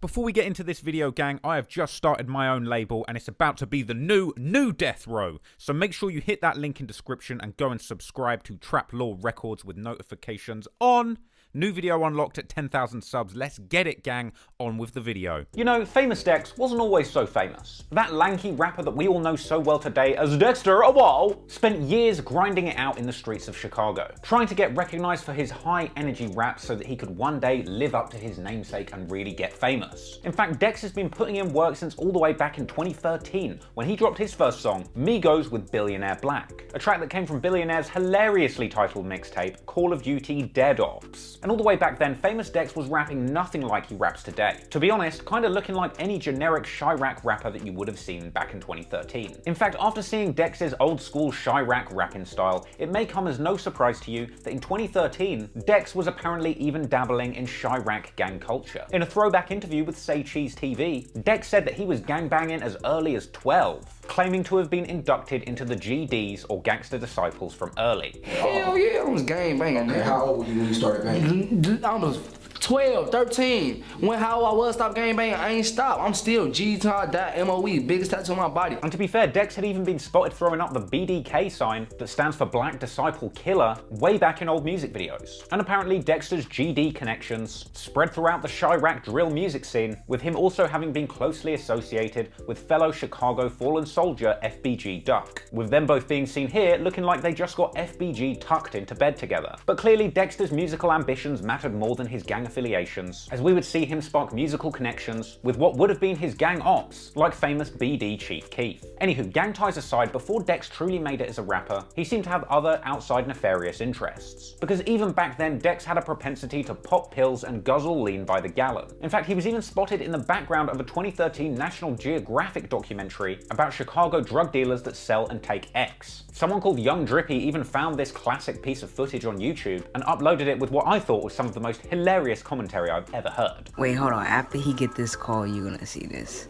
Before we get into this video, gang, I have just started my own label and it's about to be the new Death Row. So make sure you hit that link in description and go and subscribe to Trap Law Records with notifications on. New video unlocked at 10,000 subs. Let's get it, gang. On with the video. You know, Famous Dex wasn't always so famous. That lanky rapper that we all know so well today as Dexter Awal spent years grinding it out in the streets of Chicago, trying to get recognized for his high energy raps so that he could one day live up to his namesake and really get famous. In fact, Dex has been putting in work since all the way back in 2013 when he dropped his first song, Migos with Billionaire Black, a track that came from Billionaire's hilariously titled mixtape, Call of Duty Dead Ops. And all the way back then, Famous Dex was rapping nothing like he raps today. To be honest, kinda looking like any generic Chirac rapper that you would have seen back in 2013. In fact, after seeing Dex's old school Chirac rapping style, it may come as no surprise to you that in 2013, Dex was apparently even dabbling in Chirac gang culture. In a throwback interview with Say Cheese TV, Dex said that he was gangbanging as early as 12, claiming to have been inducted into the GDs or Gangster Disciples from early. Hell yeah, I was gangbanging. Okay, how old were you when you started banging? I was 12, 13. When how I was stop gangbanging, I ain't stopped. I'm still G-Todd.MOE, biggest tattoo on my body. And to be fair, Dex had even been spotted throwing up the BDK sign that stands for Black Disciple Killer way back in old music videos. And apparently Dexter's GD connections spread throughout the Chirac drill music scene, with him also having been closely associated with fellow Chicago fallen soldier FBG Duck, with them both being seen here looking like they just got FBG tucked into bed together. But clearly Dexter's musical ambitions mattered more than his gang affiliations, as we would see him spark musical connections with what would have been his gang ops, like famous BD Chief Keef. Anywho, gang ties aside, before Dex truly made it as a rapper, he seemed to have other outside nefarious interests. Because even back then, Dex had a propensity to pop pills and guzzle lean by the gallon. In fact, he was even spotted in the background of a 2013 National Geographic documentary about Chicago drug dealers that sell and take X. Someone called Young Drippy even found this classic piece of footage on YouTube and uploaded it with what I thought was some of the most hilarious commentary I've ever heard. Wait, hold on. After he get this call, you're gonna see this.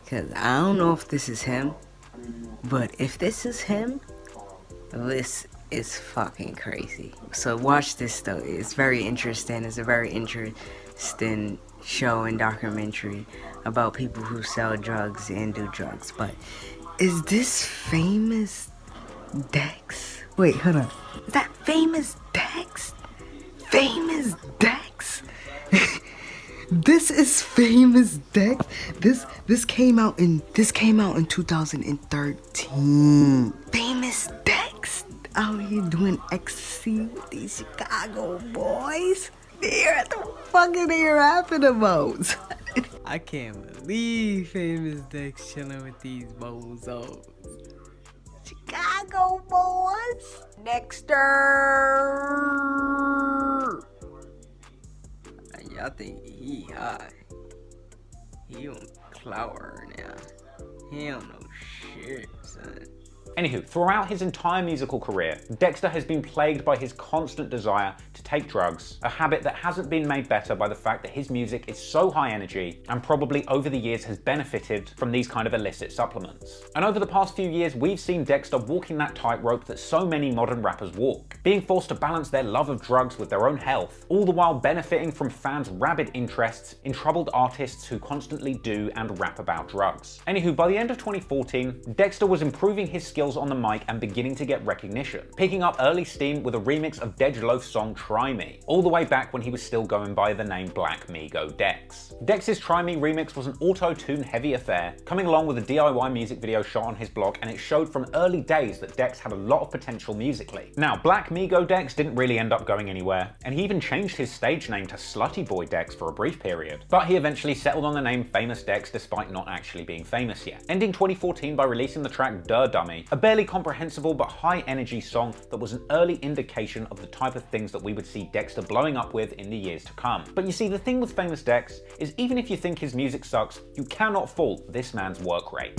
Cause I don't know if this is him, but if this is him, this is fucking crazy. So watch this though. It's very interesting. It's a very interesting show and documentary about people who sell drugs and do drugs. But is this Famous Dex? Wait, hold on. Is that Famous Dex? Famous Dex? This is Famous Dex. This came out in 2013. Famous Dex out here doing ecstasy with these Chicago boys. What the fuck are they rapping about? I can't believe Famous Dex chilling with these bozos. Chicago boys. Dexter. Y'all think he high. He on clower now. He don't know shit, son. Anywho, throughout his entire musical career, Dexter has been plagued by his constant desire to take drugs, a habit that hasn't been made better by the fact that his music is so high energy and probably over the years has benefited from these kind of illicit supplements. And over the past few years, we've seen Dexter walking that tightrope that so many modern rappers walk, being forced to balance their love of drugs with their own health, all the while benefiting from fans' rabid interests in troubled artists who constantly do and rap about drugs. Anywho, by the end of 2014, Dexter was improving his skills on the mic and beginning to get recognition, picking up early steam with a remix of Dej Loaf's song Try Me, all the way back when he was still going by the name Black Migo Dex. Dex's Try Me remix was an auto-tune heavy affair, coming along with a DIY music video shot on his blog, and it showed from early days that Dex had a lot of potential musically. Now, Black Migo Dex didn't really end up going anywhere, and he even changed his stage name to Slutty Boy Dex for a brief period, but he eventually settled on the name Famous Dex despite not actually being famous yet, ending 2014 by releasing the track Duh Dummy, a barely comprehensible but high energy song that was an early indication of the type of things that we would see Dexter blowing up with in the years to come. But you see, the thing with Famous Dex is even if you think his music sucks, you cannot fault this man's work rate.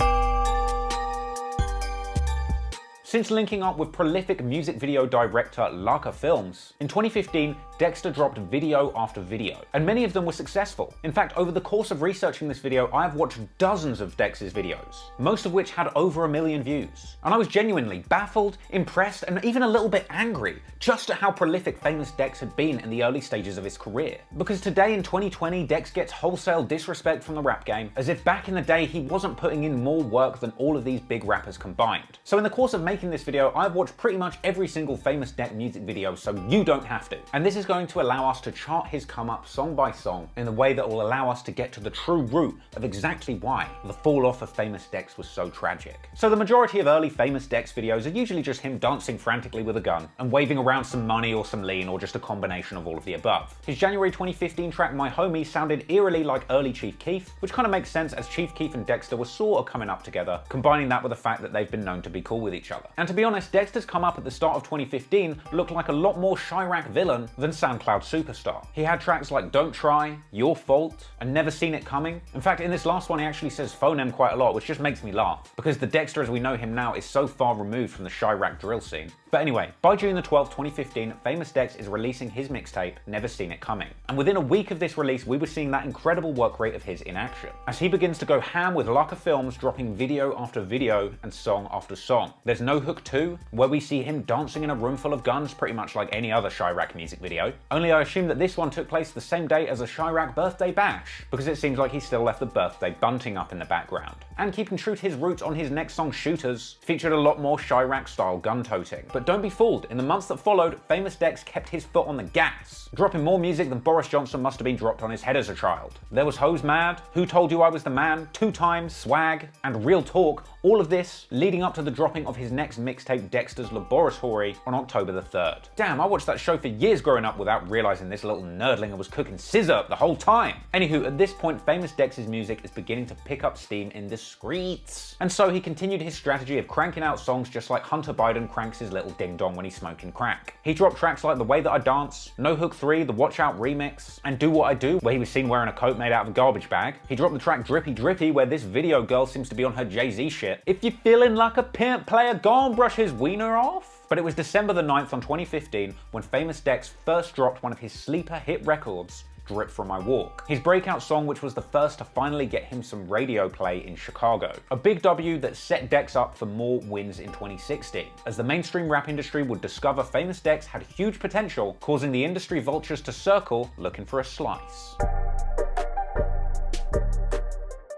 Since linking up with prolific music video director Laka Films, in 2015, Dexter dropped video after video, and many of them were successful. In fact, over the course of researching this video, I have watched dozens of Dex's videos, most of which had over 1 million views. And I was genuinely baffled, impressed, and even a little bit angry just at how prolific Famous Dex had been in the early stages of his career. Because today in 2020, Dex gets wholesale disrespect from the rap game, as if back in the day he wasn't putting in more work than all of these big rappers combined. So in the course of making this video, I've watched pretty much every single Famous Dex music video, so you don't have to. And this is going to allow us to chart his come up song by song in a way that will allow us to get to the true root of exactly why the fall off of Famous Dex was so tragic. So the majority of early Famous Dex videos are usually just him dancing frantically with a gun and waving around some money or some lean, or just a combination of all of the above. His January 2015 track My Homie sounded eerily like early Chief Keef, which kind of makes sense as Chief Keef and Dexter were sort of coming up together, combining that with the fact that they've been known to be cool with each other. And to be honest, Dexter's come up at the start of 2015 looked like a lot more Chirac villain than SoundCloud superstar. He had tracks like Don't Try, Your Fault, and Never Seen It Coming. In fact, in this last one he actually says phoneme quite a lot, which just makes me laugh, because the Dexter as we know him now is so far removed from the Chirac drill scene. But anyway, by June the 12th, 2015, Famous Dex is releasing his mixtape, Never Seen It Coming. And within a week of this release, we were seeing that incredible work rate of his in action, as he begins to go ham with Laka Films, dropping video after video and song after song. There's No Hook 2, where we see him dancing in a room full of guns, pretty much like any other Chirac music video. Only I assume that this one took place the same day as a Chirac birthday bash, because it seems like he still left the birthday bunting up in the background. And keeping true to his roots on his next song, Shooters, featured a lot more Chirac-style gun-toting. But don't be fooled, in the months that followed, Famous Dex kept his foot on the gas, dropping more music than Boris Johnson must have been dropped on his head as a child. There was Hoes Mad, Who Told You I Was the Man, 2 Times, Swag, and Real Talk, all of this leading up to the dropping of his next mixtape, Dexter's Laboratory, on October the 3rd. Damn, I watched that show for years growing up without realizing this little nerdlinger was cooking scissor the whole time. Anywho, at this point, Famous Dex's music is beginning to pick up steam in the streets. And so he continued his strategy of cranking out songs just like Hunter Biden cranks his little ding-dong when he's smoking crack. He dropped tracks like The Way That I Dance, No Hook 3, the Watch Out remix, and Do What I Do, where he was seen wearing a coat made out of a garbage bag. He dropped the track Drippy Drippy, where this video girl seems to be on her Jay-Z shit. If you're feeling like a pimp player, go and brush his wiener off. But it was December the 9th on 2015 when Famous Dex first dropped one of his sleeper hit records, Drip From My Walk. His breakout song, which was the first to finally get him some radio play in Chicago. A big W that set Dex up for more wins in 2016, as the mainstream rap industry would discover Famous Dex had huge potential, causing the industry vultures to circle looking for a slice.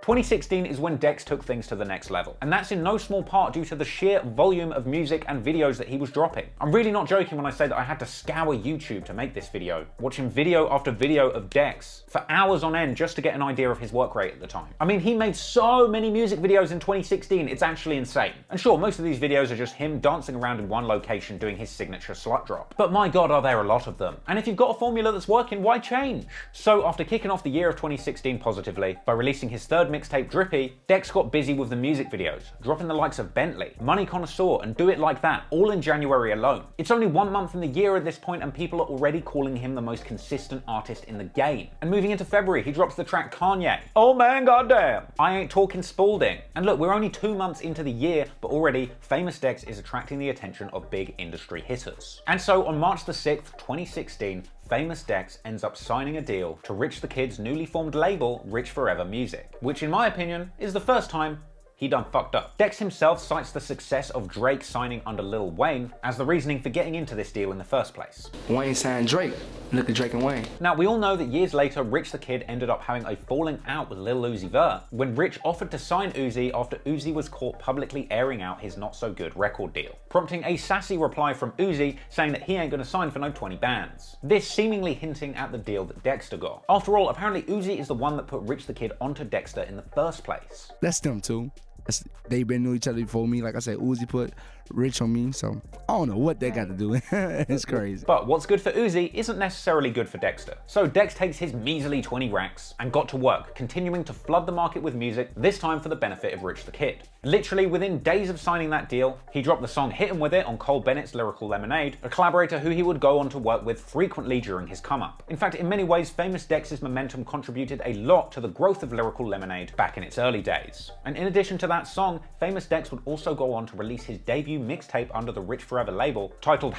2016 is when Dex took things to the next level, and that's in no small part due to the sheer volume of music and videos that he was dropping. I'm really not joking when I say that I had to scour YouTube to make this video, watching video after video of Dex for hours on end just to get an idea of his work rate at the time. I mean, he made so many music videos in 2016, it's actually insane. And sure, most of these videos are just him dancing around in one location doing his signature slut drop. But my god, are there a lot of them. And if you've got a formula that's working, why change? So after kicking off the year of 2016 positively by releasing his third mixtape Drippy, Dex got busy with the music videos, dropping the likes of Bentley, Money Connoisseur, and Do It Like That, all in January alone. It's only 1 month in the year at this point and people are already calling him the most consistent artist in the game. And moving into February, he drops the track Kanye. Oh man, goddamn! I Ain't Talking Spalding. And look, we're only 2 months into the year, but already Famous Dex is attracting the attention of big industry hitters. And so on March the 6th, 2016, Famous Dex ends up signing a deal to Rich the Kid's newly formed label, Rich Forever Music, which in my opinion is the first time he done fucked up. Dex himself cites the success of Drake signing under Lil Wayne as the reasoning for getting into this deal in the first place. Wayne signed Drake. Look at Drake and Wayne. Now, we all know that years later, Rich the Kid ended up having a falling out with Lil Uzi Vert when Rich offered to sign Uzi after Uzi was caught publicly airing out his not-so-good record deal, prompting a sassy reply from Uzi saying that he ain't gonna sign for no 20 bands. This seemingly hinting at the deal that Dexter got. After all, apparently Uzi is the one that put Rich the Kid onto Dexter in the first place. That's them too. They been knew each other before me. Like I said, Uzi put Rich on me, so I don't know what they got to do. It's crazy. But what's good for Uzi isn't necessarily good for Dexter. So Dex takes his measly 20 racks and got to work, continuing to flood the market with music, this time for the benefit of Rich the Kid. Literally within days of signing that deal, he dropped the song Hit 'Em With It on Cole Bennett's Lyrical Lemonade, a collaborator who he would go on to work with frequently during his come-up. In fact, in many ways, Famous Dex's momentum contributed a lot to the growth of Lyrical Lemonade back in its early days. And in addition to that, that song, Famous Dex would also go on to release his debut mixtape under the Rich Forever label, titled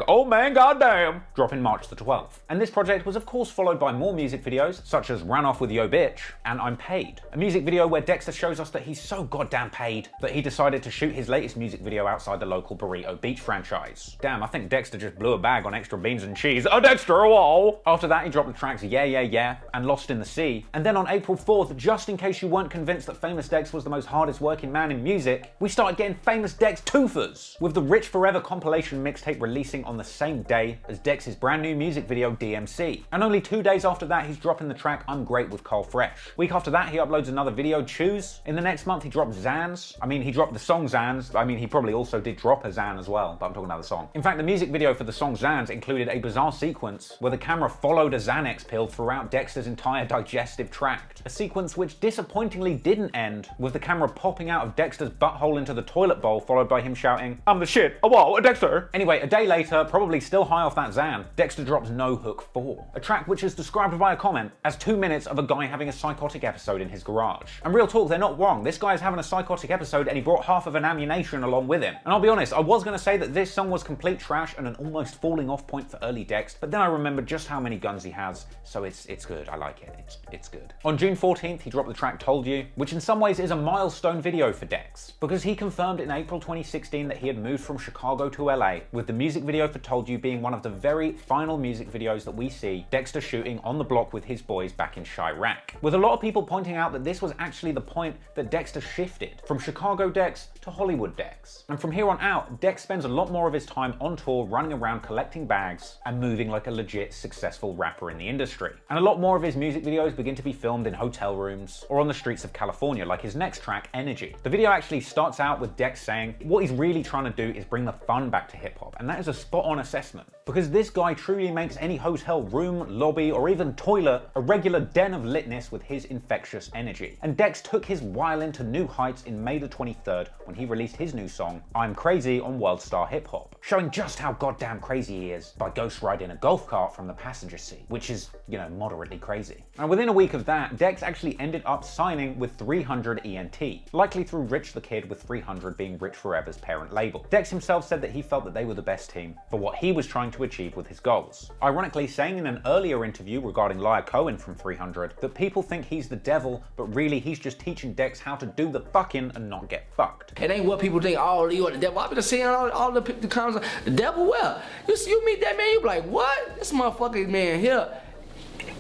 #Oh Man Goddamn, dropping March the 12th. And this project was of course followed by more music videos, such as Ran Off With Yo Bitch and I'm Paid, a music video where Dexter shows us that he's so goddamn paid that he decided to shoot his latest music video outside the local Burrito Beach franchise. Damn, I think Dexter just blew a bag on extra beans and cheese. Oh, Dexter, whoa! After that, he dropped the tracks Yeah Yeah Yeah and Lost in the Sea. And then on April 4th, just in case you weren't convinced that Famous Dex was the most hardest working man in music, we started getting Famous Dex twofers, with the Rich Forever compilation mixtape releasing on the same day as Dex's brand new music video DMC. And only 2 days after that, he's dropping the track I'm Great with Carl Fresh. Week after that, he uploads another video, Choose. In the next month, he dropped Zans. I mean, he dropped the song Zans. I mean, he probably also did drop a Zan as well, but I'm talking about the song. In fact, the music video for the song Zans included a bizarre sequence where the camera followed a Xanax pill throughout Dexter's entire digestive tract. A sequence which disappointingly didn't end with the camera popping out of Dexter's butthole into the toilet bowl, followed by him shouting, I'm the shit, oh whoa, Dexter! Anyway, a day later, probably still high off that Zan, Dexter drops No Hook 4, a track which is described by a comment as 2 minutes of a guy having a psychotic episode in his garage. And real talk, they're not wrong. This guy is having a psychotic episode and he brought half of an ammunition along with him. And I'll be honest, I was going to say that this song was complete trash and an almost falling off point for early Dex, but then I remembered just how many guns he has, so it's good. I like it. It's good. On June 14th, he dropped the track Told You, which in some ways is a milestone video for Dex, because he confirmed in April 2016 that he had moved from Chicago to LA, with the music video for Told You being one of the very final music videos that we see Dexter shooting on the block with his boys back in Chirac. With a lot of people pointing out that this was actually the point that Dexter shifted from Chicago Dex to Hollywood Dex. And from here on out, Dex spends a lot more of his time on tour running around collecting bags and moving like a legit successful rapper in the industry. And a lot more of his music videos begin to be filmed in hotel rooms or on the streets of California, like his next track, Energy. The video actually starts out with Dex saying what he's really trying to do is bring the fun back to hip hop, and that is a spot-on assessment, because this guy truly makes any hotel room, lobby, or even toilet a regular den of litness with his infectious energy. And Dex took his violin to new heights in May the 23rd when he released his new song, I'm Crazy, on World Star Hip Hop, showing just how goddamn crazy he is by ghost riding a golf cart from the passenger seat, which is, you know, moderately crazy. And within a week of that, Dex actually ended up signing with 300 ENT, likely through Rich the Kid, with 300 being Rich Forever's parent label. Dex himself said that he felt that they were the best team for what he was trying to achieve with his goals. Ironically, saying in an earlier interview regarding Lyle Cohen from 300 that people think he's the devil, but really he's just teaching Dex how to do the fucking and not get fucked. It ain't what people think, oh, you are the devil. I've been seeing all the comments, the devil where? You meet that man, you be like, what? This motherfucking man here.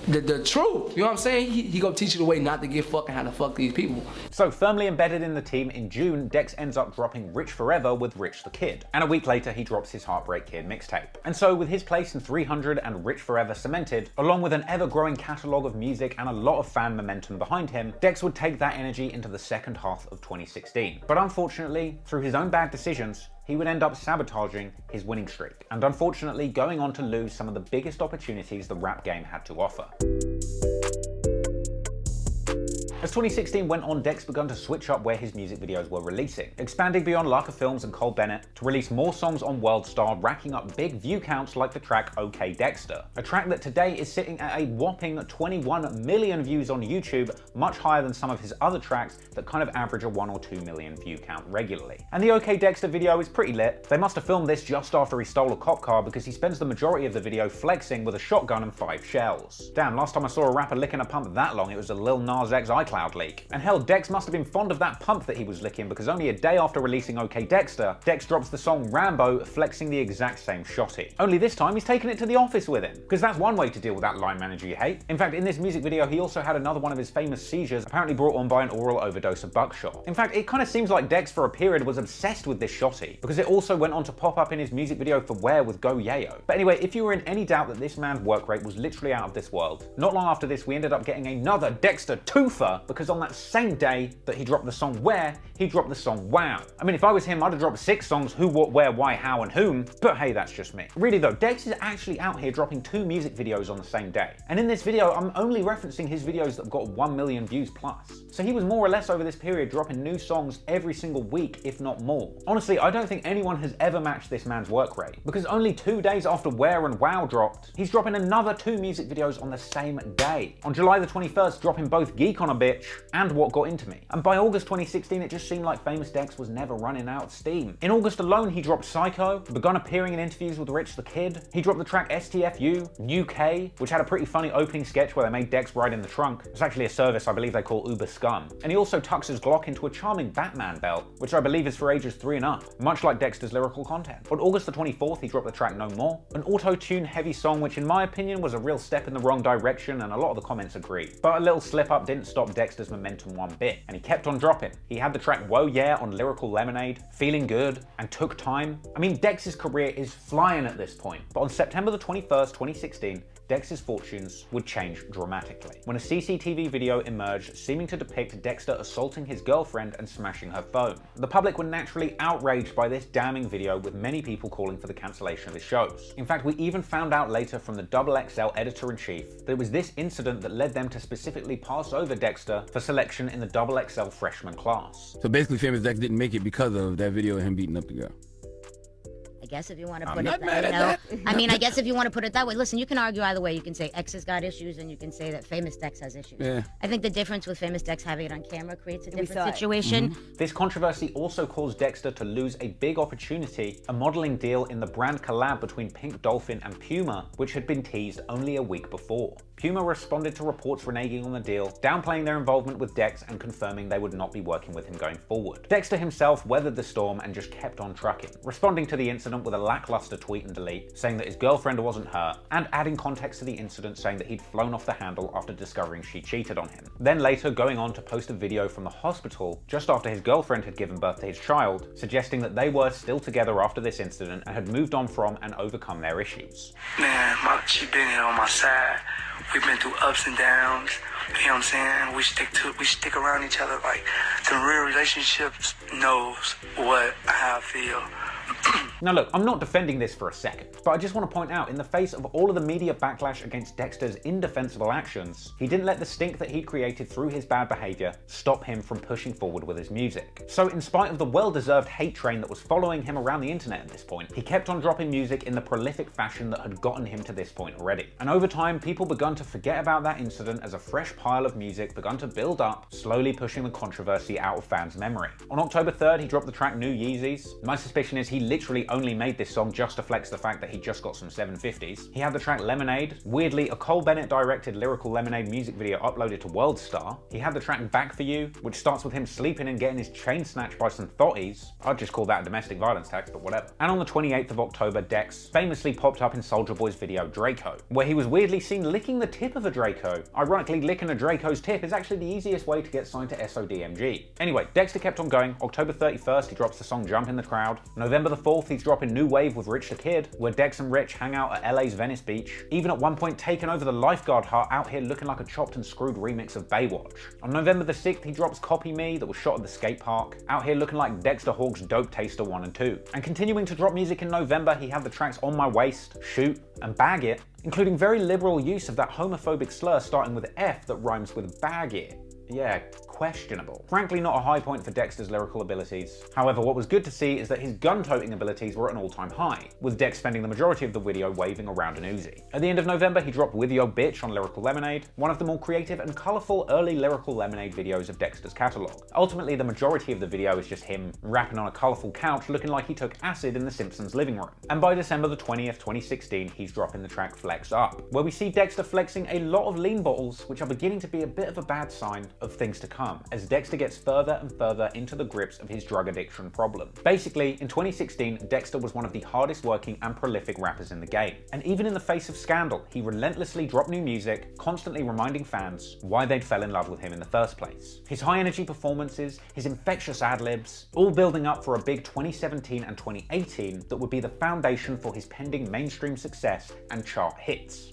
The truth, you know what I'm saying? He gonna teach you the way not to get fucked and how to fuck these people. So firmly embedded in the team, in June, Dex ends up dropping Rich Forever with Rich the Kid. And a week later, he drops his Heartbreak Kid mixtape. And so with his place in 300 and Rich Forever cemented, along with an ever-growing catalogue of music and a lot of fan momentum behind him, Dex would take that energy into the second half of 2016. But unfortunately, through his own bad decisions, he would end up sabotaging his winning streak, and unfortunately going on to lose some of the biggest opportunities the rap game had to offer. As 2016 went on, Dex began to switch up where his music videos were releasing, expanding beyond Laka Films and Cole Bennett to release more songs on WorldStar, racking up big view counts like the track OK Dexter, a track that today is sitting at a whopping 21 million views on YouTube, much higher than some of his other tracks that kind of average a 1 or 2 million view count regularly. And the OK Dexter video is pretty lit. They must have filmed this just after he stole a cop car, because he spends the majority of the video flexing with a shotgun and 5 shells. Damn, last time I saw a rapper licking a pump that long, it was a Lil Nas X iCloud leak. And hell, Dex must have been fond of that pump that he was licking, because only a day after releasing OK Dexter, Dex drops the song Rambo, flexing the exact same shotty. Only this time he's taking it to the office with him, because that's one way to deal with that line manager you hate. In fact, in this music video, he also had another one of his famous seizures, apparently brought on by an oral overdose of buckshot. In fact, it kind of seems like Dex for a period was obsessed with this shotty, because it also went on to pop up in his music video for Where with Go Yayo. But anyway, if you were in any doubt that this man's work rate was literally out of this world, not long after this we ended up getting another Dexter twofer, because on that same day that he dropped the song Where, he dropped the song Wow. I mean, if I was him, I'd have dropped 6 songs, who, what, where, why, how, and whom, but hey, that's just me. Really though, Dex is actually out here dropping 2 music videos on the same day. And in this video, I'm only referencing his videos that got 1 million views plus. So he was more or less over this period dropping new songs every single week, if not more. Honestly, I don't think anyone has ever matched this man's work rate, because only 2 days after Where and Wow dropped, he's dropping another 2 music videos on the same day. On July the 21st, dropping both Geek on a Beat Bitch, and What Got Into Me. And by August 2016, it just seemed like Famous Dex was never running out of steam. In August alone, he dropped Psycho, begun appearing in interviews with Rich the Kid. He dropped the track STFU, New K, which had a pretty funny opening sketch where they made Dex ride in the trunk. It's actually a service I believe they call Uber Scum. And he also tucks his Glock into a charming Batman belt, which I believe is for ages 3 and up, much like Dexter's lyrical content. On August the 24th, he dropped the track No More, an auto-tune heavy song which in my opinion was a real step in the wrong direction, and a lot of the comments agree. But a little slip up didn't stop Dexter's momentum one bit, and he kept on dropping. He had the track Whoa Yeah on Lyrical Lemonade, Feeling Good, and Took Time. I mean, Dex's career is flying at this point, but on September the 21st, 2016, Dex's fortunes would change dramatically when a CCTV video emerged seeming to depict Dexter assaulting his girlfriend and smashing her phone. The public were naturally outraged by this damning video, with many people calling for the cancellation of his shows. In fact, we even found out later from the XXL editor-in-chief that it was this incident that led them to specifically pass over Dexter for selection in the XXL freshman class. So basically, Famous Dex didn't make it because of that video of him beating up the girl. I guess if you want to put it that way. I mean, I guess if you want to put it that way. Listen, you can argue either way. You can say X has got issues, and you can say that Famous Dex has issues. Yeah. I think the difference with Famous Dex having it on camera creates a different situation. This controversy also caused Dexter to lose a big opportunity, a modeling deal in the brand collab between Pink Dolphin and Puma, which had been teased only a week before. Puma responded to reports reneging on the deal, downplaying their involvement with Dex and confirming they would not be working with him going forward. Dexter himself weathered the storm and just kept on trucking, responding to the incident with a lackluster tweet and delete, saying that his girlfriend wasn't hurt, and adding context to the incident, saying that he'd flown off the handle after discovering she cheated on him. Then later going on to post a video from the hospital just after his girlfriend had given birth to his child, suggesting that they were still together after this incident and had moved on from and overcome their issues. Man, she been here on my side. We've been through ups and downs. You know what I'm saying? We stick around each other. Like, the real relationships knows how I feel. Now look, I'm not defending this for a second, but I just want to point out, in the face of all of the media backlash against Dexter's indefensible actions, he didn't let the stink that he'd created through his bad behavior stop him from pushing forward with his music. So in spite of the well-deserved hate train that was following him around the internet at this point, he kept on dropping music in the prolific fashion that had gotten him to this point already. And over time, people begun to forget about that incident as a fresh pile of music begun to build up, slowly pushing the controversy out of fans' memory. On October 3rd, he dropped the track New Yeezys. My suspicion is he literally only made this song just to flex the fact that he just got some 750s. He had the track Lemonade, weirdly a Cole Bennett directed Lyrical Lemonade music video uploaded to WorldStar. He had the track Back For You, which starts with him sleeping and getting his chain snatched by some thotties. I'd just call that a domestic violence text, but whatever. And on the 28th of October, Dex famously popped up in Soulja Boy's video Draco, where he was weirdly seen licking the tip of a Draco. Ironically, licking a Draco's tip is actually the easiest way to get signed to SODMG. Anyway, Dexter kept on going. October 31st, he drops the song Jump in the Crowd. November the 4th, he's dropping New Wave with Rich the Kid, where Dex and Rich hang out at LA's Venice Beach, even at one point taking over the lifeguard hut out here looking like a chopped and screwed remix of Baywatch. On November the 6th, he drops Copy Me that was shot at the skate park, out here looking like Dexter Hawk's Dope Taster 1 and 2. And continuing to drop music in November, he had the tracks On My Waist, Shoot, and Bag It, including very liberal use of that homophobic slur starting with F that rhymes with bag it. Yeah, questionable. Frankly, not a high point for Dexter's lyrical abilities. However, what was good to see is that his gun-toting abilities were at an all-time high, with Dex spending the majority of the video waving around an Uzi. At the end of November, he dropped With Yo Bitch on Lyrical Lemonade, one of the more creative and colourful early Lyrical Lemonade videos of Dexter's catalogue. Ultimately, the majority of the video is just him rapping on a colourful couch looking like he took acid in the Simpsons' living room. And by December the 20th, 2016, he's dropping the track Flex Up, where we see Dexter flexing a lot of lean bottles, which are beginning to be a bit of a bad sign of things to come, as Dexter gets further and further into the grips of his drug addiction problem. Basically, in 2016, Dexter was one of the hardest working and prolific rappers in the game. And even in the face of scandal, he relentlessly dropped new music, constantly reminding fans why they'd fell in love with him in the first place. His high energy performances, his infectious ad-libs, all building up for a big 2017 and 2018 that would be the foundation for his pending mainstream success and chart hits.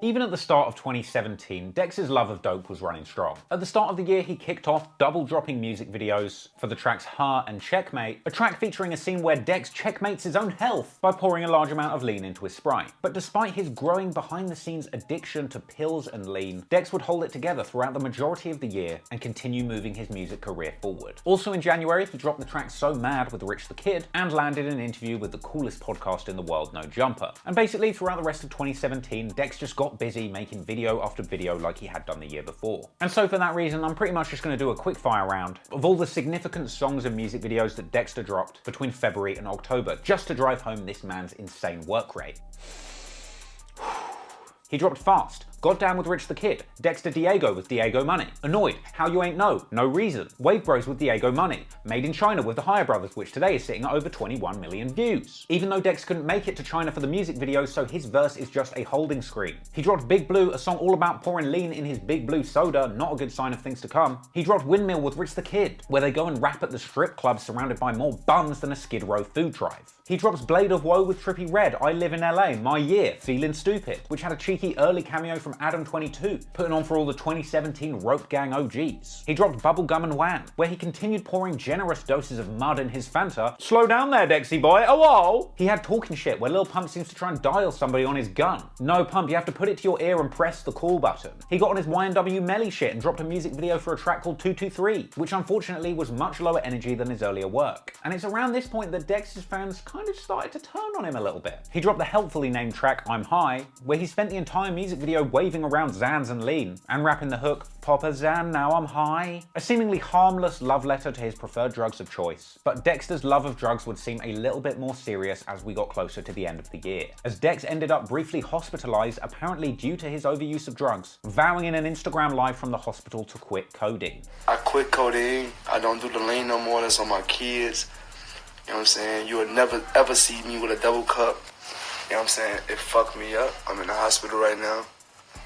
Even at the start of 2017, Dex's love of dope was running strong. At the start of the year, he kicked off double-dropping music videos for the tracks Ha and Checkmate, a track featuring a scene where Dex checkmates his own health by pouring a large amount of lean into his Sprite. But despite his growing behind-the-scenes addiction to pills and lean, Dex would hold it together throughout the majority of the year and continue moving his music career forward. Also in January, he dropped the track So Mad with Rich the Kid and landed an interview with the coolest podcast in the world, No Jumper. And basically, throughout the rest of 2017, Dex just got not busy making video after video like he had done the year before. And so for that reason, I'm pretty much just going to do a quick fire round of all the significant songs and music videos that Dexter dropped between February and October, just to drive home this man's insane work rate. He dropped Fast, Goddamn with Rich the Kid, Dexter Diego with Diego Money, Annoyed, How You Ain't Know, No Reason, Wave Bros with Diego Money, Made in China with the Higher Brothers, which today is sitting at over 21 million views. Even though Dex couldn't make it to China for the music video, so his verse is just a holding screen. He dropped Big Blue, a song all about pouring lean in his Big Blue soda, not a good sign of things to come. He dropped Windmill with Rich the Kid, where they go and rap at the strip club surrounded by more bums than a Skid Row food drive. He drops Blade of Woe with Trippie Redd, I Live in LA, My Year, Feelin' Stupid, which had a cheeky early cameo from Adam22, putting on for all the 2017 Rope Gang OGs. He dropped Bubblegum and Wham, where he continued pouring generous doses of mud in his Fanta. Slow down there, Dexy boy, oh whoa! He had Talking Shit, where Lil Pump seems to try and dial somebody on his gun. No, Pump, you have to put it to your ear and press the call button. He got on his YNW Melly shit and dropped a music video for a track called 223, which unfortunately was much lower energy than his earlier work. And it's around this point that Dex's fans kind of started to turn on him a little bit. He dropped the helpfully named track I'm High, where he spent the entire music video waving around Xans and lean, and rapping the hook, Pop a Xan, now I'm high. A seemingly harmless love letter to his preferred drugs of choice. But Dexter's love of drugs would seem a little bit more serious as we got closer to the end of the year, as Dex ended up briefly hospitalized, apparently due to his overuse of drugs, vowing in an Instagram live from the hospital to quit codeine. I quit codeine, I don't do the lean no more, that's on my kids. You know what I'm saying? You would never ever see me with a double cup. You know what I'm saying? It fucked me up. I'm in the hospital right now.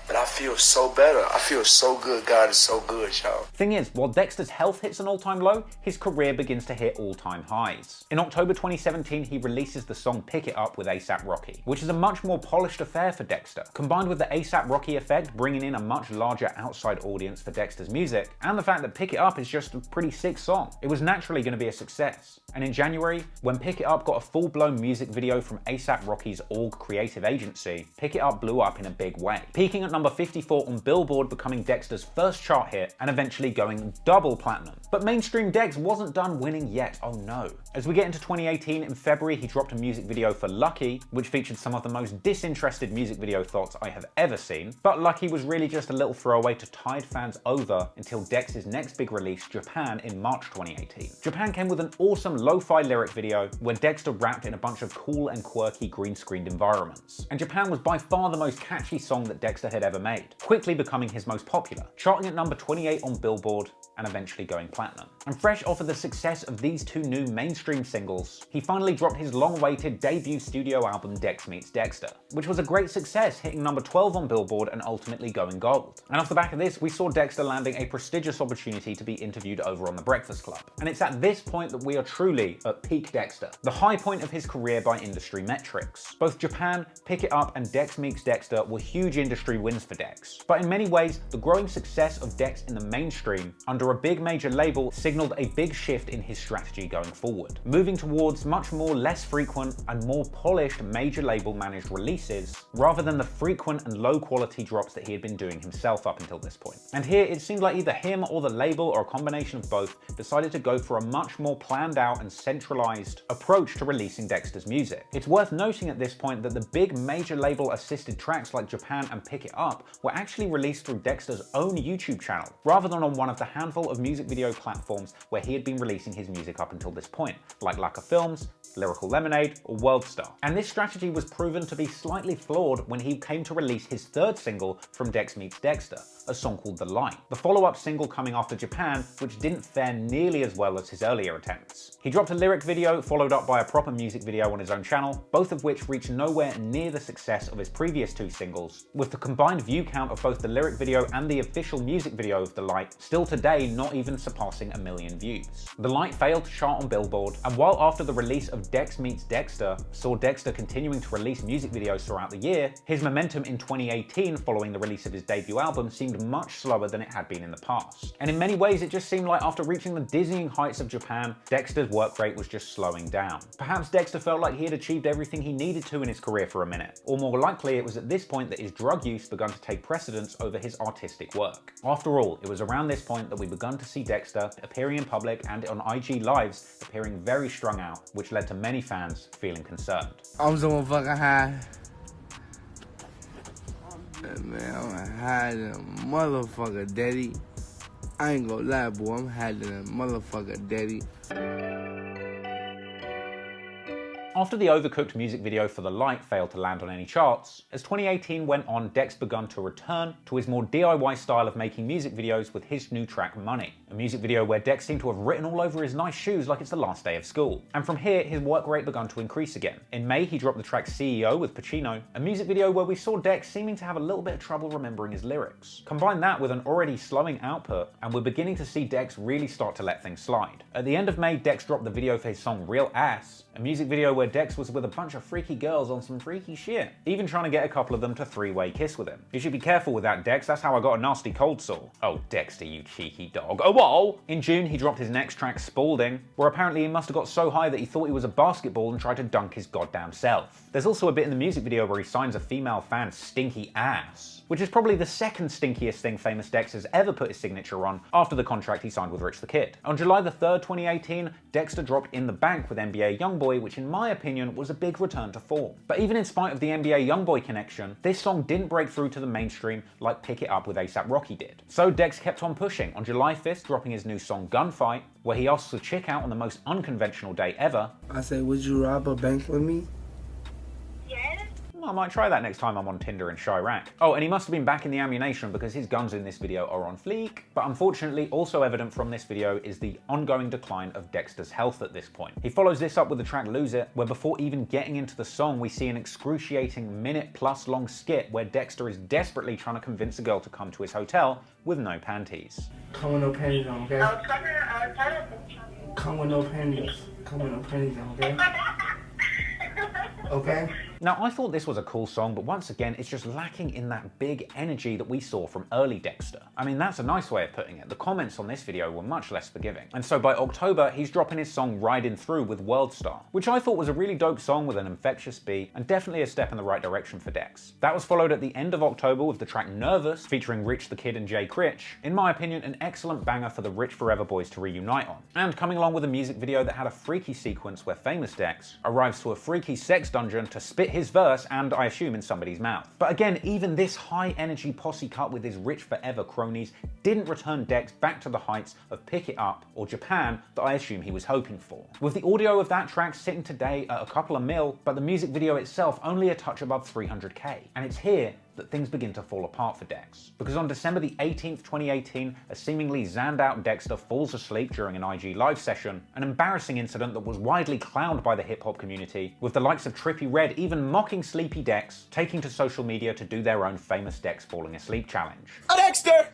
But I feel so better. I feel so good. God is so good, y'all. Thing is, while Dexter's health hits an all-time low, his career begins to hit all-time highs. In October 2017, he releases the song Pick It Up with A$AP Rocky, which is a much more polished affair for Dexter. Combined with the A$AP Rocky effect, bringing in a much larger outside audience for Dexter's music, and the fact that Pick It Up is just a pretty sick song, it was naturally going to be a success. And in January, when Pick It Up got a full-blown music video from A$AP Rocky's org creative agency, Pick It Up blew up in a big way, peaking at number 54 on Billboard, becoming Dexter's first chart hit and eventually going double platinum. But mainstream Dex wasn't done winning yet, oh no. As we get into 2018, in February he dropped a music video for Lucky, which featured some of the most disinterested music video thoughts I have ever seen. But Lucky was really just a little throwaway to tide fans over until Dex's next big release, Japan, in March 2018. Japan came with an awesome lo-fi lyric video where Dexter rapped in a bunch of cool and quirky green-screened environments. And Japan was by far the most catchy song that Dexter had ever made, quickly becoming his most popular, charting at number 28 on Billboard and eventually going platinum. And fresh off of the success of these two new mainstream singles, he finally dropped his long-awaited debut studio album Dex Meets Dexter, which was a great success, hitting number 12 on Billboard and ultimately going gold. And off the back of this, we saw Dexter landing a prestigious opportunity to be interviewed over on The Breakfast Club. And it's at this point that we are truly at peak Dexter, the high point of his career by industry metrics. Both Japan, Pick It Up, and Dex Meets Dexter were huge industry wins for Dex. But in many ways, the growing success of Dex in the mainstream under a big major label signaled a big shift in his strategy going forward, moving towards much more less frequent and more polished major label managed releases, rather than the frequent and low quality drops that he had been doing himself up until this point. And here it seemed like either him or the label, or a combination of both, decided to go for a much more planned out and centralized approach to releasing Dexter's music. It's worth noting at this point that the big major label assisted tracks like Japan and Pick It Up were actually released through Dexter's own YouTube channel, rather than on one of the handful of music video platforms where he had been releasing his music up until this point, like Lacquer Films, Lyrical Lemonade, or Worldstar. And this strategy was proven to be slightly flawed when he came to release his third single from Dex Meets Dexter, a song called The Light, the follow-up single coming after Japan, which didn't fare nearly as well as his earlier attempts. He dropped a lyric video followed up by a proper music video on his own channel, both of which reached nowhere near the success of his previous two singles, with the combined view count of both the lyric video and the official music video of The Light still today not even surpassing 1 million views. The Light failed to chart on Billboard, and while after the release of Dex Meets Dexter saw Dexter continuing to release music videos throughout the year, his momentum in 2018 following the release of his debut album seemed much slower than it had been in the past. And in many ways it just seemed like after reaching the dizzying heights of Japan, Dexter's work rate was just slowing down. Perhaps Dexter felt like he had achieved everything he needed to in his career for a minute, or more likely it was at this point that his drug use began to take precedence over his artistic work. After all, it was around this point that we begun to see Dexter appearing in public and on IG Lives appearing very strung out, which led to many fans feeling concerned. I'm so fucking high. Man, I'm hiding a motherfucker, daddy. I ain't gonna lie, boy, I'm hiding a motherfucker, daddy. After the Overcooked music video for The Light failed to land on any charts, as 2018 went on, Dex begun to return to his more DIY style of making music videos with his new track Money, a music video where Dex seemed to have written all over his nice shoes like it's the last day of school. And from here, his work rate began to increase again. In May, he dropped the track CEO with Pacino, a music video where we saw Dex seeming to have a little bit of trouble remembering his lyrics. Combine that with an already slowing output, and we're beginning to see Dex really start to let things slide. At the end of May, Dex dropped the video for his song Real Ass, a music video where Dex was with a bunch of freaky girls on some freaky shit, even trying to get a couple of them to three-way kiss with him. You should be careful with that, Dex, that's how I got a nasty cold sore. Oh, Dexter, you cheeky dog. Oh, whoa! In June, he dropped his next track, Spalding, where apparently he must have got so high that he thought he was a basketball and tried to dunk his goddamn self. There's also a bit in the music video where he signs a female fan's stinky ass, which is probably the second stinkiest thing Famous Dex has ever put his signature on after the contract he signed with Rich the Kid. On July the 3rd, 2018, Dexter dropped In the Bank with NBA Youngboy, which in my opinion was a big return to form. But even in spite of the NBA Youngboy connection, this song didn't break through to the mainstream like Pick It Up with A$AP Rocky did. So Dex kept on pushing, on July 5th dropping his new song Gunfight, where he asks a chick out on the most unconventional date ever. I say, would you rob a bank with me? I might try that next time I'm on Tinder in Chirac. Oh, and he must have been back in the ammunition because his guns in this video are on fleek. But unfortunately, also evident from this video is the ongoing decline of Dexter's health at this point. He follows this up with the track Lose It, where before even getting into the song, we see an excruciating minute-plus long skit where Dexter is desperately trying to convince a girl to come to his hotel with no panties. Come with no panties on, okay? Come with no panties. Come with no panties on, okay? Okay? Now, I thought this was a cool song, but once again, it's just lacking in that big energy that we saw from early Dexter. I mean, that's a nice way of putting it. The comments on this video were much less forgiving. And so by October, he's dropping his song Riding Through with World Star, which I thought was a really dope song with an infectious beat and definitely a step in the right direction for Dex. That was followed at the end of October with the track Nervous, featuring Rich the Kid and Jay Critch. In my opinion, an excellent banger for the Rich Forever boys to reunite on. And coming along with a music video that had a freaky sequence where Famous Dex arrives to a freaky sex dungeon to spit his verse and I assume in somebody's mouth. But again, even this high energy posse cut with his Rich Forever cronies didn't return Dex back to the heights of Pick It Up or Japan that I assume he was hoping for. With the audio of that track sitting today at a couple of mil, but the music video itself only a touch above 300k. And it's here that things begin to fall apart for Dex. Because on December the 18th, 2018, a seemingly zanned out Dexter falls asleep during an IG live session, an embarrassing incident that was widely clowned by the hip-hop community, with the likes of Trippie Redd even mocking Sleepy Dex, taking to social media to do their own Famous Dex falling asleep challenge. Dexter!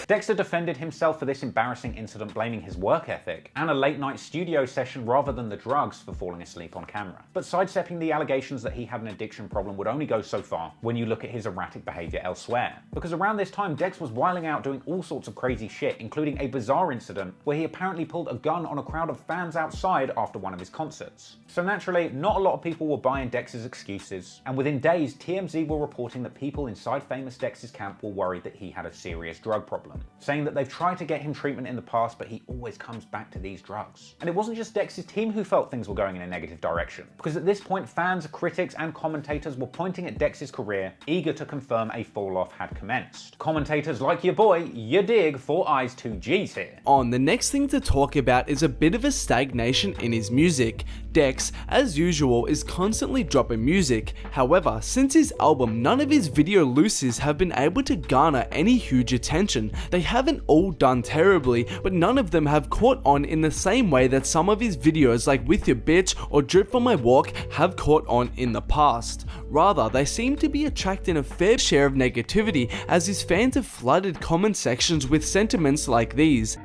Dexter defended himself for this embarrassing incident, blaming his work ethic and a late-night studio session rather than the drugs for falling asleep on camera. But sidestepping the allegations that he had an addiction problem would only go so far when you look at his erratic behavior elsewhere. Because around this time, Dex was wilding out doing all sorts of crazy shit, including a bizarre incident where he apparently pulled a gun on a crowd of fans outside after one of his concerts. So naturally, not a lot of people were buying Dex's excuses, and within days, TMZ were reporting that people inside Famous Dex's camp were worried that he had a serious drug problem, saying that they've tried to get him treatment in the past, but he always comes back to these drugs. And it wasn't just Dex's team who felt things were going in a negative direction, because at this point, fans, critics, and commentators were pointing at Dex's career, eager to confirm a fall-off had commenced. Commentators like your boy, you dig, 4 Eyes 2 G's here. The next thing to talk about is a bit of a stagnation in his music. Dex, as usual, is constantly dropping music. However, since his album, none of his video looses have been able to garner any huge attention. They haven't all done terribly, but none of them have caught on in the same way that some of his videos like With Your Bitch or Drip for My Walk have caught on in the past. Rather, they seem to be attracting a fair share of negativity as his fans have flooded comment sections with sentiments like these.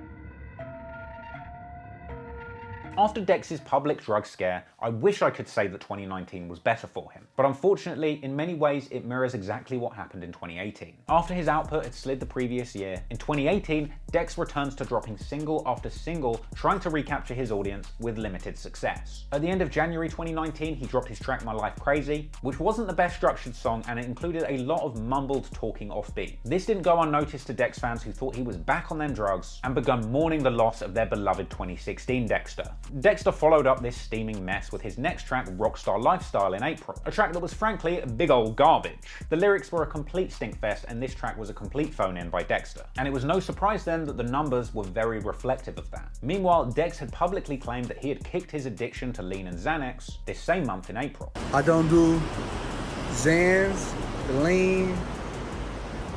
After Dex's public drug scare, I wish I could say that 2019 was better for him. But unfortunately, in many ways, it mirrors exactly what happened in 2018. After his output had slid the previous year, in 2018, Dex returns to dropping single after single, trying to recapture his audience with limited success. At the end of January 2019, he dropped his track My Life Crazy, which wasn't the best structured song, and it included a lot of mumbled talking offbeat. This didn't go unnoticed to Dex fans who thought he was back on them drugs and begun mourning the loss of their beloved 2016 Dexter. Dexter followed up this steaming mess with his next track, Rockstar Lifestyle, in April, a track that was frankly big old garbage. The lyrics were a complete stinkfest, and this track was a complete phone-in by Dexter. And it was no surprise then that the numbers were very reflective of that. Meanwhile, Dex had publicly claimed that he had kicked his addiction to lean and Xanax this same month in April. I don't do Xans, lean.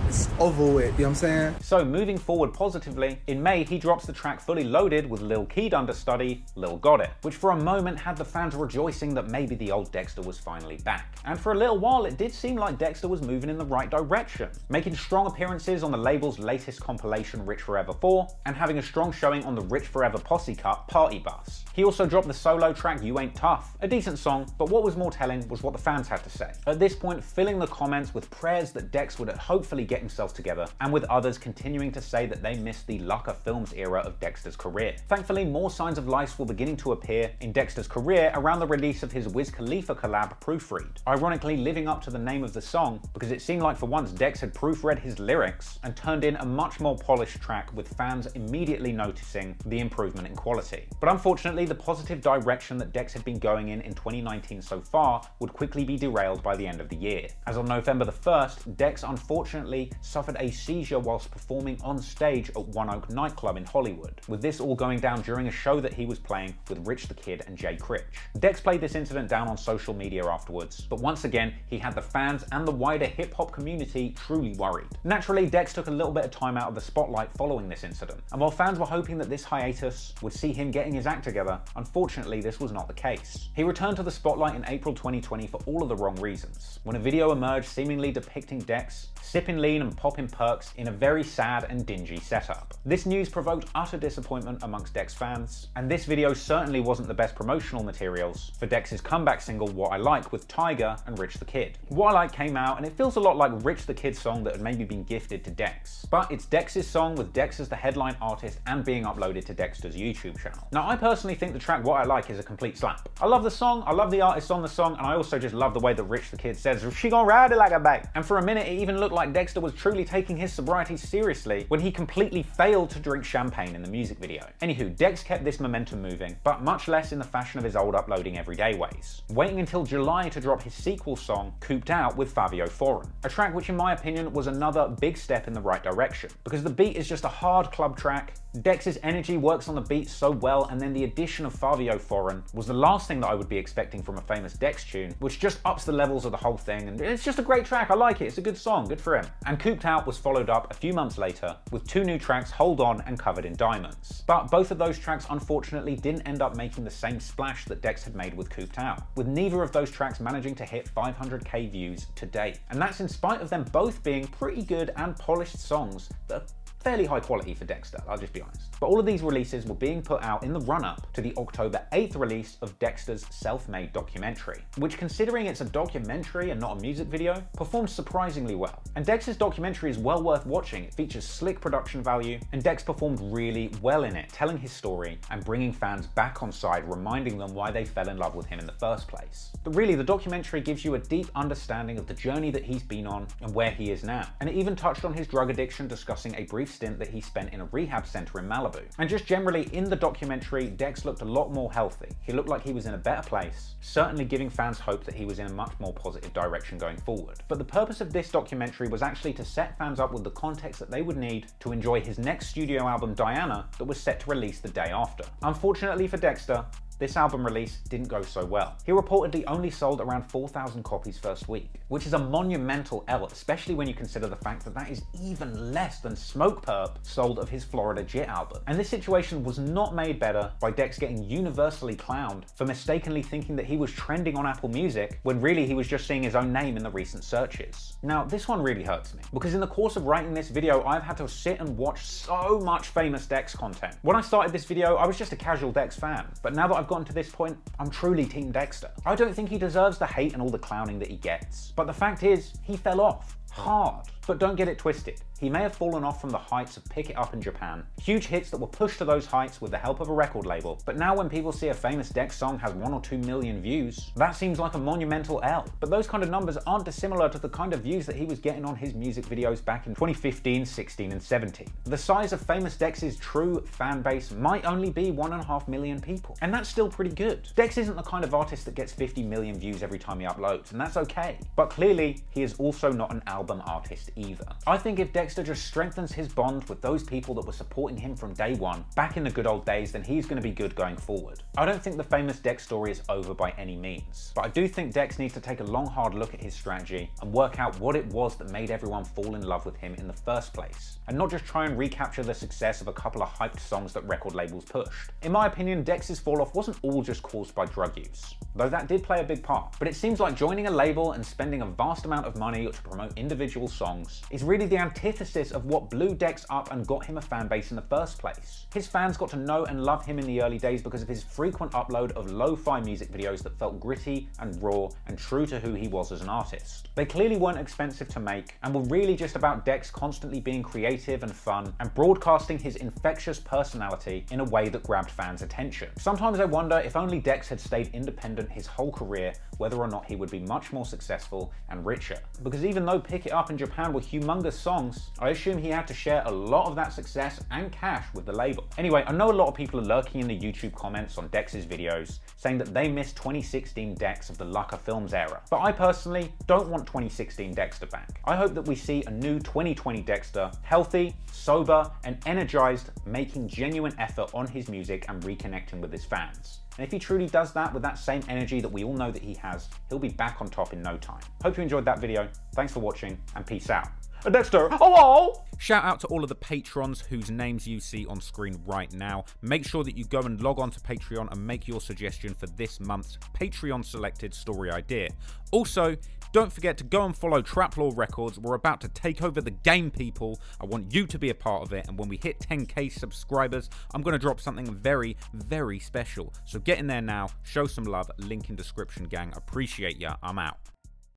It's over with, you know what I'm saying? So moving forward positively, in May he drops the track Fully Loaded with Lil Keed understudy Lil Got It, which for a moment had the fans rejoicing that maybe the old Dexter was finally back. And for a little while it did seem like Dexter was moving in the right direction, making strong appearances on the label's latest compilation Rich Forever 4, and having a strong showing on the Rich Forever posse cut Party Bus. He also dropped the solo track You Ain't Tough, a decent song, but what was more telling was what the fans had to say. At this point, filling the comments with prayers that Dex would hopefully get himself together, and with others continuing to say that they missed the Lucca Films era of Dexter's career. Thankfully, more signs of life were beginning to appear in Dexter's career around the release of his Wiz Khalifa collab Proofread, ironically living up to the name of the song because it seemed like for once Dex had proofread his lyrics and turned in a much more polished track, with fans immediately noticing the improvement in quality. But unfortunately, the positive direction that Dex had been going in 2019 so far would quickly be derailed by the end of the year, as on November the 1st, Dex unfortunately suffered a seizure whilst performing on stage at One Oak nightclub in Hollywood, with this all going down during a show that he was playing with Rich the Kid and Jay Critch. Dex played this incident down on social media afterwards, but once again he had the fans and the wider hip-hop community truly worried. Naturally, Dex took a little bit of time out of the spotlight following this incident, and while fans were hoping that this hiatus would see him getting his act together, unfortunately this was not the case. He returned to the spotlight in April 2020 for all of the wrong reasons, when a video emerged seemingly depicting Dex sipping lean and popping perks in a very sad and dingy setup. This news provoked utter disappointment amongst Dex fans, and this video certainly wasn't the best promotional materials for Dex's comeback single What I Like with Tyga and Rich the Kid. What I Like came out and it feels a lot like Rich the Kid's song that had maybe been gifted to Dex, but it's Dex's song with Dex as the headline artist and being uploaded to Dexter's YouTube channel. Now I personally think the track What I Like is a complete slap. I love the song, I love the artist on the song, and I also just love the way that Rich the Kid says, "She gon' ride it like a bike." And for a minute it even looked like Dexter was truly taking his sobriety seriously when he completely failed to drink champagne in the music video. Anywho, Dex kept this momentum moving, but much less in the fashion of his old uploading everyday ways, waiting until July to drop his sequel song Cooped Out with Fabio Foreign, a track which in my opinion was another big step in the right direction, because the beat is just a hard club track, Dex's energy works on the beat so well, and then the addition of Fabio Foreign was the last thing that I would be expecting from a famous Dex tune, which just ups the levels of the whole thing, and it's just a great track. I like it, it's a good song, good for him. And Cooped Out was followed up a few months later with two new tracks, Hold On and Covered in Diamonds. But both of those tracks unfortunately didn't end up making the same splash that Dex had made with Cooped Out, with neither of those tracks managing to hit 500k views to date. And that's in spite of them both being pretty good and polished songs that are fairly high quality for Dexter, I'll just be honest. But all of these releases were being put out in the run-up to the October 8th release of Dexter's self-made documentary, which, considering it's a documentary and not a music video, performed surprisingly well. And Dexter's documentary is well worth watching. It features slick production value, and Dex performed really well in it, telling his story and bringing fans back on side, reminding them why they fell in love with him in the first place. But really, the documentary gives you a deep understanding of the journey that he's been on and where he is now. And it even touched on his drug addiction, discussing a brief stint that he spent in a rehab center in Malibu. And just generally in the documentary, Dex looked a lot more healthy. He looked like he was in a better place, certainly giving fans hope that he was in a much more positive direction going forward. But the purpose of this documentary was actually to set fans up with the context that they would need to enjoy his next studio album, Diana, that was set to release the day after. Unfortunately for Dexter, this album release didn't go so well. He reportedly only sold around 4,000 copies first week, which is a monumental L, especially when you consider the fact that that is even less than Smoke Perp sold of his Florida Jit album. And this situation was not made better by Dex getting universally clowned for mistakenly thinking that he was trending on Apple Music when really he was just seeing his own name in the recent searches. Now, this one really hurts me, because in the course of writing this video, I've had to sit and watch so much famous Dex content. When I started this video, I was just a casual Dex fan, but now that I've gotten to this point, I'm truly Team Dexter. I don't think he deserves the hate and all the clowning that he gets, but the fact is, he fell off. Hard. But don't get it twisted. He may have fallen off from the heights of Pick It Up in Japan, huge hits that were pushed to those heights with the help of a record label, but now when people see a famous Dex song has 1 or 2 million views, that seems like a monumental L. But those kind of numbers aren't dissimilar to the kind of views that he was getting on his music videos back in 2015, 16, and 17. The size of famous Dex's true fan base might only be 1.5 million people, and that's still pretty good. Dex isn't the kind of artist that gets 50 million views every time he uploads, and that's okay. But clearly, he is also not an album artist either. I think if Dexter just strengthens his bond with those people that were supporting him from day one, back in the good old days, then he's going to be good going forward. I don't think the famous Dex story is over by any means, but I do think Dex needs to take a long hard look at his strategy and work out what it was that made everyone fall in love with him in the first place, and not just try and recapture the success of a couple of hyped songs that record labels pushed. In my opinion, Dex's fall off wasn't all just caused by drug use, though that did play a big part, but it seems like joining a label and spending a vast amount of money to promote individual songs is really the antithesis of what blew Dex up and got him a fan base in the first place. His fans got to know and love him in the early days because of his frequent upload of lo-fi music videos that felt gritty and raw and true to who he was as an artist. They clearly weren't expensive to make and were really just about Dex constantly being creative and fun and broadcasting his infectious personality in a way that grabbed fans' attention. Sometimes I wonder if only Dex had stayed independent his whole career, whether or not he would be much more successful and richer. Because even though Pick It Up in Japan were humongous songs, I assume he had to share a lot of that success and cash with the label. Anyway, I know a lot of people are lurking in the YouTube comments on Dex's videos, saying that they miss 2016 Dex of the Lucca Films era. But I personally don't want 2016 Dexter back. I hope that we see a new 2020 Dexter, healthy, sober, and energized, making genuine effort on his music and reconnecting with his fans. And if he truly does that with that same energy that we all know that he has, he'll be back on top in no time. Hope you enjoyed that video. Thanks for watching, and peace out. Dexter, hello! Shout out to all of the patrons whose names you see on screen right now. Make sure that you go and log on to Patreon and make your suggestion for this month's Patreon selected story idea. Also, don't forget to go and follow Traplaw Records. We're about to take over the game, people. I want you to be a part of it, and when we hit 10k subscribers, I'm going to drop something very, very special. So get in there now, show some love, link in description, gang. Appreciate ya. I'm out.